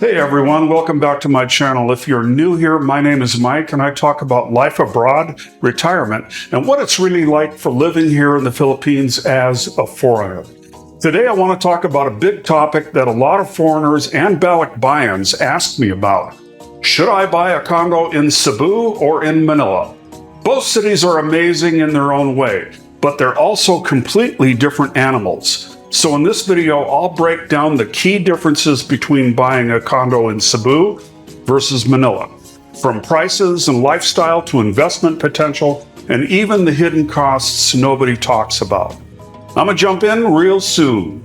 Hey everyone, welcome back to my channel. If you're new here, my name is Mike and I talk about life abroad, retirement, and what it's really like for living here in the Philippines as a foreigner. Today I want to talk about a big topic that a lot of foreigners and balikbayans ask me about. Should I buy a condo in Cebu or in Manila? Both cities are amazing in their own way, but they're also completely different animals. So in this video, I'll break down the key differences between buying a condo in Cebu versus Manila, from prices and lifestyle to investment potential, and even the hidden costs nobody talks about. I'm gonna jump in real soon.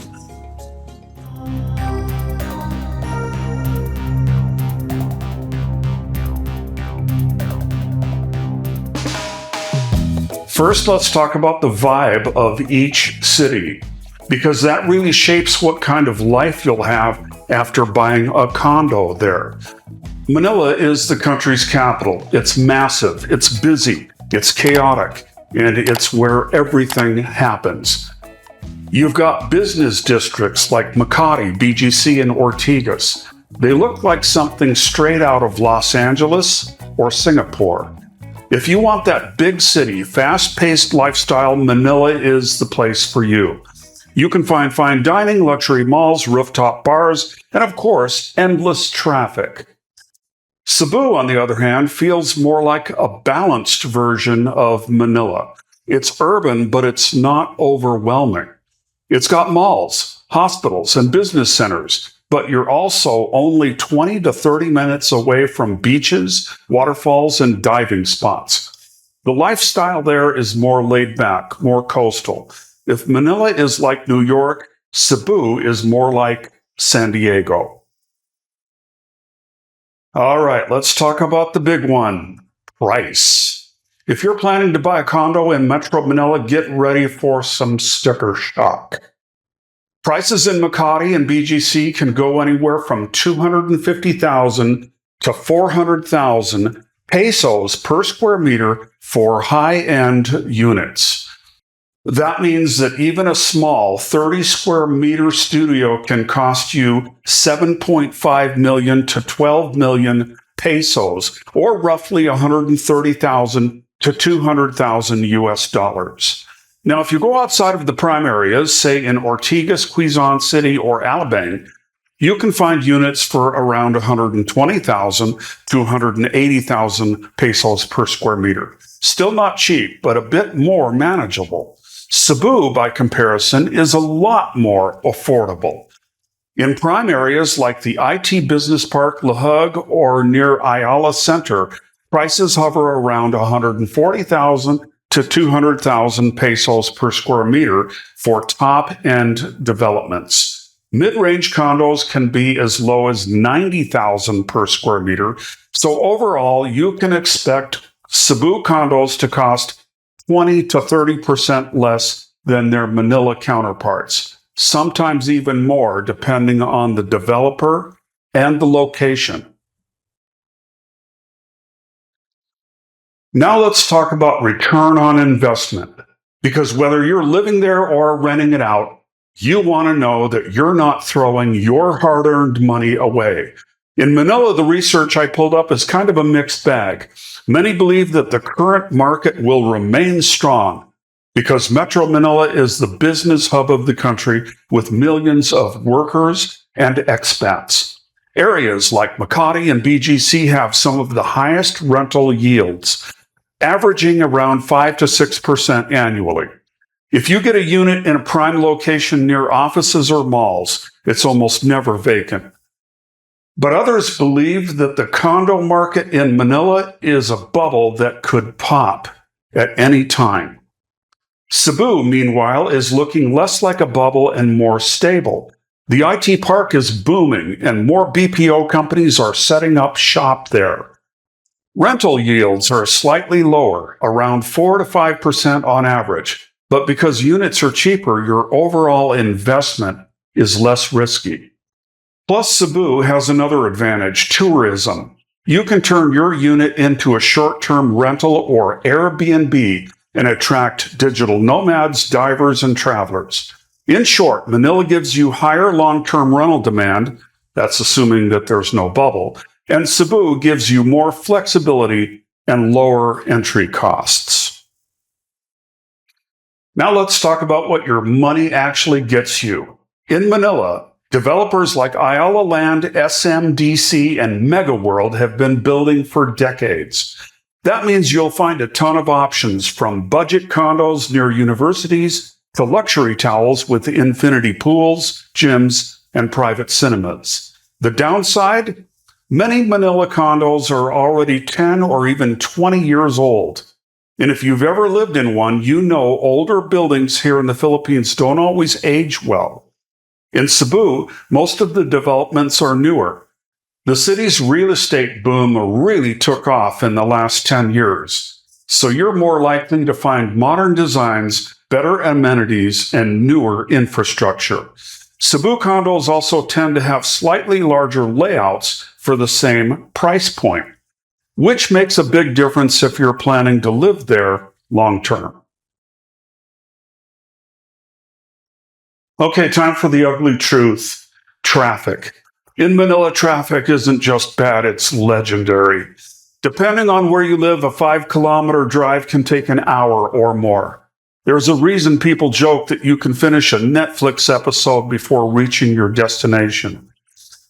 First, let's talk about the vibe of each city, because that really shapes what kind of life you'll have after buying a condo there. Manila is the country's capital. It's massive, it's busy, it's chaotic, and it's where everything happens. You've got business districts like Makati, BGC, and Ortigas. They look like something straight out of Los Angeles or Singapore. If you want that big city, fast-paced lifestyle, Manila is the place for you. You can find fine dining, luxury malls, rooftop bars, and of course, endless traffic. Cebu, on the other hand, feels more like a balanced version of Manila. It's urban, but it's not overwhelming. It's got malls, hospitals, and business centers, but you're also only 20 to 30 minutes away from beaches, waterfalls, and diving spots. The lifestyle there is more laid back, more coastal. If Manila is like New York, Cebu is more like San Diego. All right, let's talk about the big one, price. If you're planning to buy a condo in Metro Manila, get ready for some sticker shock. Prices in Makati and BGC can go anywhere from 250,000 to 400,000 pesos per square meter for high-end units. That means that even a small 30 square meter studio can cost you 7.5 million to 12 million pesos, or roughly 130,000 to 200,000 US dollars. Now, if you go outside of the prime areas, say in Ortigas, Quezon City, or Alabang, you can find units for around 120,000 to 180,000 pesos per square meter. Still not cheap, but a bit more manageable. Cebu, by comparison, is a lot more affordable. In prime areas like the IT Business Park, Lahug, or near Ayala Center, prices hover around 140,000 to 200,000 pesos per square meter for top-end developments. Mid-range condos can be as low as 90,000 per square meter, so overall you can expect Cebu condos to cost 20 to 30% less than their Manila counterparts, sometimes even more depending on the developer and the location. Now let's talk about return on investment, because whether you're living there or renting it out, you want to know that you're not throwing your hard-earned money away. In Manila, the research I pulled up is kind of a mixed bag. Many believe that the current market will remain strong because Metro Manila is the business hub of the country with millions of workers and expats. Areas like Makati and BGC have some of the highest rental yields, averaging around 5 to 6% annually. If you get a unit in a prime location near offices or malls, it's almost never vacant. But others believe that the condo market in Manila is a bubble that could pop at any time. Cebu, meanwhile, is looking less like a bubble and more stable. The IT Park is booming and more BPO companies are setting up shop there. Rental yields are slightly lower, around 4 to 5% on average, but because units are cheaper, your overall investment is less risky. Plus, Cebu has another advantage, tourism. You can turn your unit into a short-term rental or Airbnb and attract digital nomads, divers, and travelers. In short, Manila gives you higher long-term rental demand, That's assuming that there's no bubble. And Cebu gives you more flexibility and lower entry costs. Now let's talk about what your money actually gets you. In Manila, developers like Ayala Land, SMDC, and Megaworld have been building for decades. That means you'll find a ton of options, from budget condos near universities to luxury towers with infinity pools, gyms, and private cinemas. The downside? Many Manila condos are already 10 or even 20 years old. And if you've ever lived in one, you know older buildings here in the Philippines don't always age well. In Cebu, most of the developments are newer. The city's real estate boom really took off in the last 10 years. So you're more likely to find modern designs, better amenities, and newer infrastructure. Cebu condos also tend to have slightly larger layouts for the same price point, which makes a big difference if you're planning to live there long term. Okay, time for the ugly truth. Traffic. In Manila, traffic isn't just bad, it's legendary. Depending on where you live, a 5-kilometer drive can take an hour or more. There's a reason people joke that you can finish a Netflix episode before reaching your destination.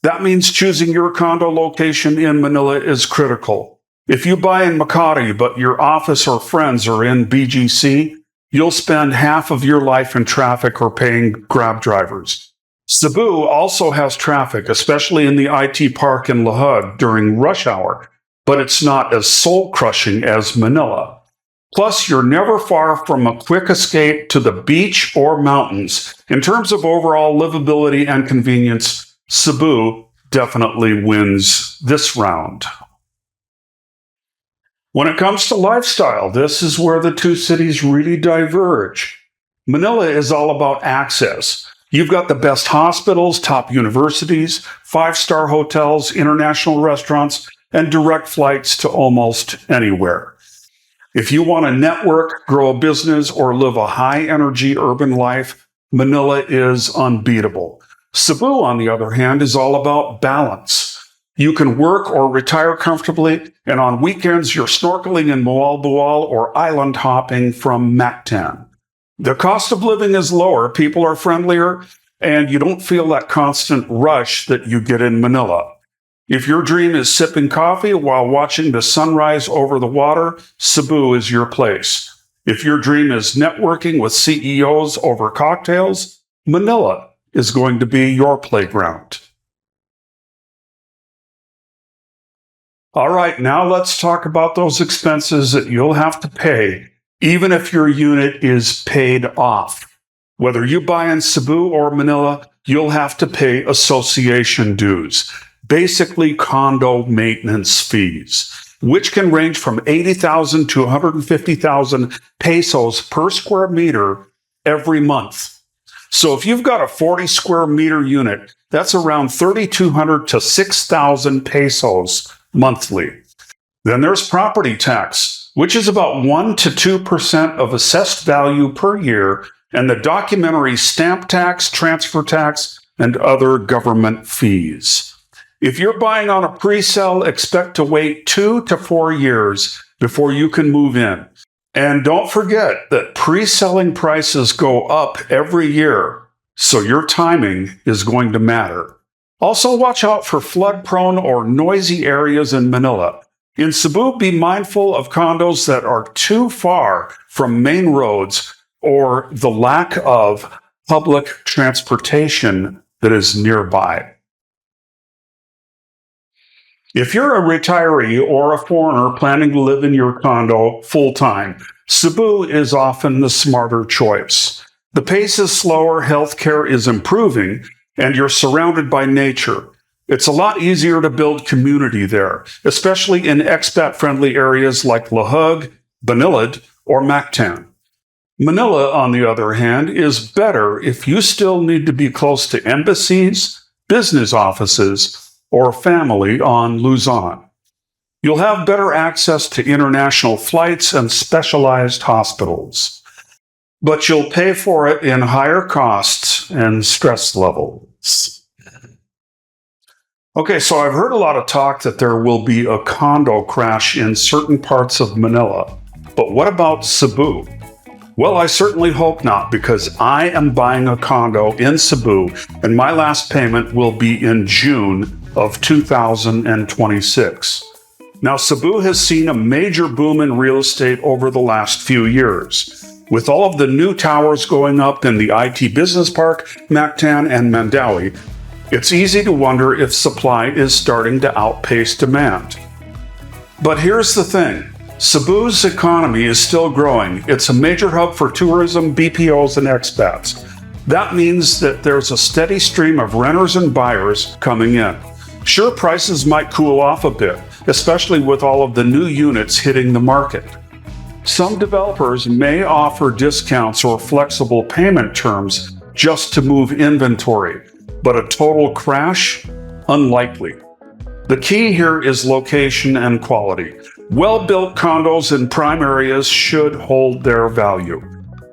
That means choosing your condo location in Manila is critical. If you buy in Makati but your office or friends are in BGC, you'll spend half of your life in traffic or paying Grab drivers. Cebu also has traffic, especially in the IT Park in Lahug during rush hour, but it's not as soul-crushing as Manila. Plus, you're never far from a quick escape to the beach or mountains. In terms of overall livability and convenience, Cebu definitely wins this round. When it comes to lifestyle, this is where the two cities really diverge. Manila is all about access. You've got the best hospitals, top universities, 5-star hotels, international restaurants, and direct flights to almost anywhere. If you want to network, grow a business, or live a high-energy urban life, Manila is unbeatable. Cebu, on the other hand, is all about balance. You can work or retire comfortably, and on weekends you're snorkeling in Moalboal or island hopping from Mactan. The cost of living is lower, people are friendlier, and you don't feel that constant rush that you get in Manila. If your dream is sipping coffee while watching the sunrise over the water, Cebu is your place. If your dream is networking with CEOs over cocktails, Manila is going to be your playground. All right, now let's talk about those expenses that you'll have to pay, even if your unit is paid off. Whether you buy in Cebu or Manila, you'll have to pay association dues, basically condo maintenance fees, which can range from 80,000 to 150,000 pesos per square meter every month. So if you've got a 40 square meter unit, that's around 3,200 to 6,000 pesos monthly. Then there's property tax, which is about 1 to 2% of assessed value per year, and the documentary stamp tax, transfer tax, and other government fees. If you're buying on a pre-sale, expect to wait 2 to 4 years before you can move in. And don't forget that pre-selling prices go up every year, so your timing is going to matter. Also, watch out for flood-prone or noisy areas in Manila. In Cebu, be mindful of condos that are too far from main roads or the lack of public transportation that is nearby. If you're a retiree or a foreigner planning to live in your condo full-time, Cebu is often the smarter choice. The pace is slower, healthcare is improving, and you're surrounded by nature. It's a lot easier to build community there, especially in expat-friendly areas like Lahug, Banilad, or Mactan. Manila, on the other hand, is better if you still need to be close to embassies, business offices, or family on Luzon. You'll have better access to international flights and specialized hospitals, but you'll pay for it in higher costs and stress levels. Okay, so I've heard a lot of talk that there will be a condo crash in certain parts of Manila. But what about Cebu? Well, I certainly hope not, because I am buying a condo in Cebu, and my last payment will be in June of 2026. Now, Cebu has seen a major boom in real estate over the last few years. With all of the new towers going up in the IT Business Park, Mactan, and Mandawi, it's easy to wonder if supply is starting to outpace demand. But here's the thing. Cebu's economy is still growing. It's a major hub for tourism, BPOs, and expats. That means that there's a steady stream of renters and buyers coming in. Sure, prices might cool off a bit, especially with all of the new units hitting the market. Some developers may offer discounts or flexible payment terms just to move inventory, but a total crash? Unlikely. The key here is location and quality. Well-built condos in prime areas should hold their value.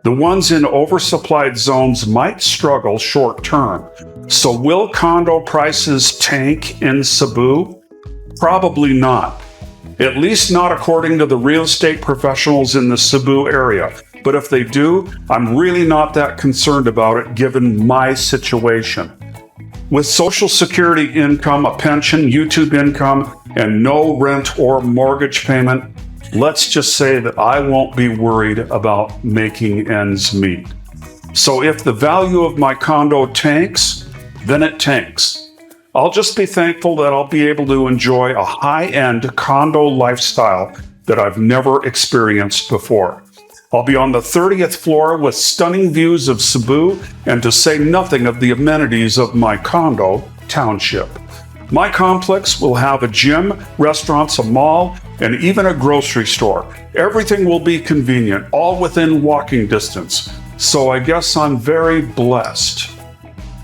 The ones in oversupplied zones might struggle short term. So will condo prices tank in Cebu? Probably not. At least not according to the real estate professionals in the Cebu area. But if they do, I'm really not that concerned about it given my situation. With Social Security income, a pension, YouTube income, and no rent or mortgage payment, let's just say that I won't be worried about making ends meet. So if the value of my condo tanks, then it tanks. I'll just be thankful that I'll be able to enjoy a high-end condo lifestyle that I've never experienced before. I'll be on the 30th floor with stunning views of Cebu, and to say nothing of the amenities of my condo township. My complex will have a gym, restaurants, a mall, and even a grocery store. Everything will be convenient, all within walking distance. So I guess I'm very blessed.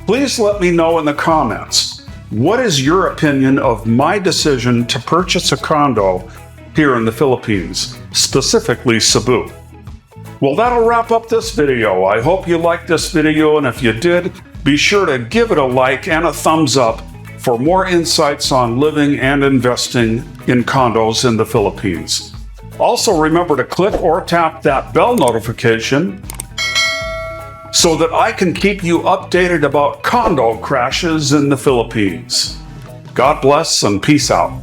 Please let me know in the comments, what is your opinion of my decision to purchase a condo here in the Philippines, specifically Cebu? Well, that'll wrap up this video. I hope you liked this video, and if you did, be sure to give it a like and a thumbs up for more insights on living and investing in condos in the Philippines. Also, remember to click or tap that bell notification so that I can keep you updated about condo crashes in the Philippines. God bless and peace out.